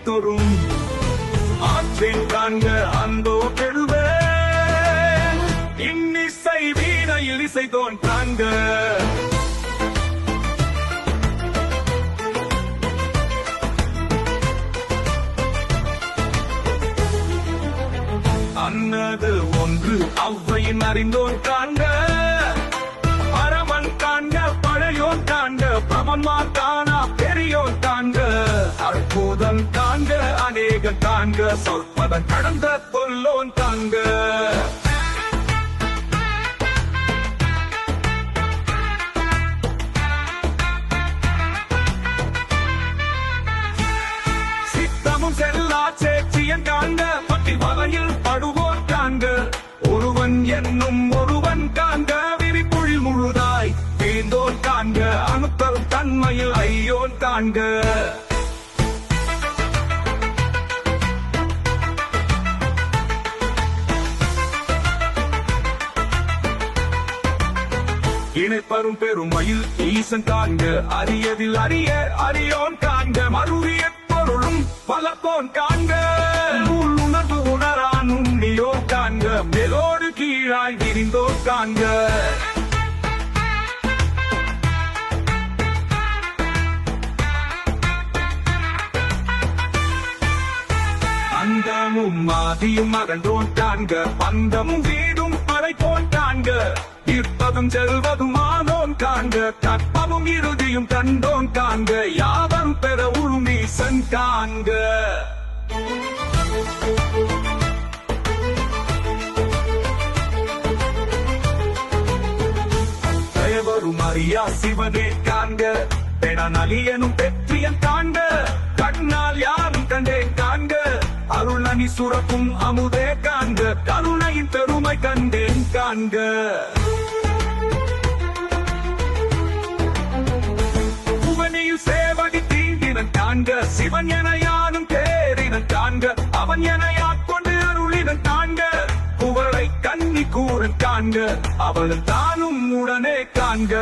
தொறும் ஆற்றின் காண்க அந்தோ கெழுவே இன்னிசை வீணையில் இசை தோன் காண்க அன்னது ஒன்று அவ்வையின் அறிந்தோன் காண்க பரமன் காண்க பழையோன் காண்க பிரமன்மார் காணா பெரியோன் காண்க அற்புதன் காண்க அநேக காண்க சொற்பதன் கடந்த கொல்லோன் காண்க சித்தமும் செல்லா சேச்சியன் காண்க பட்டி வகையில் படுவோன் காண்க ஒருவன் என்னும் ஒருவன் காண்க விரிப்புழில் முழுதாய் வீந்தோன் காண்க அணுத்தல் தன்மையில் ஐயோன் காண்க இணைப்பரும் பெருமையில் ஈசன் காண்க அரியதில் அறிய அரியோன் காண்க மறுவிய பொருளும் பலத்தோன் காண்க உணர்வு உணரான் உண்ணியோ காண்க மேலோடு கீழாய் விரிந்தோ காண்க அந்தமும் மாதியும் அகன்றோன் காண்க பந்தமும் வீடும் படைப்போன் காண்க இருப்பதும் செல்வதும் ஆனோன் காண்க கற்பமும் இறுதியும் கண்டோன் காண்க யாவரும் பெற உருமீசன் காண்க தேவரும் அறியா சிவனே காண்க பெணநலியனும் பெற்றியன் காண்க கண்ணால் யாரும் கண்டேன் காண்க அருள் அணி சுரக்கும் அமுதே காண்க கருணையின் பெருமை கண்டேன் காண்க புவனியில் சேவடி தீண்டினன் காண்க சிவன் என யானும் தேறினன் காண்க அவன் என யாக்கொண்டு அருளினன் காண்க புகழை கண்ணி கூறன் காண்க அவள் தானும் உடனே காண்க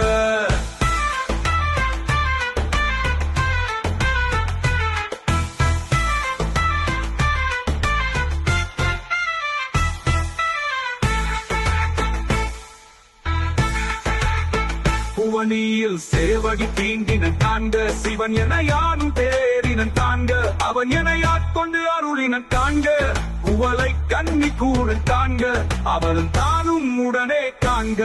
புவனியில் சேவடி தீண்டினன் காண்க சிவன் என யானும் தேறினன் காண்க அவன் என யாக்கொண்டு அருளினன் காண்க புவலை கண்ணி கூறன் காண்க அவன் தானும் உடனே காண்க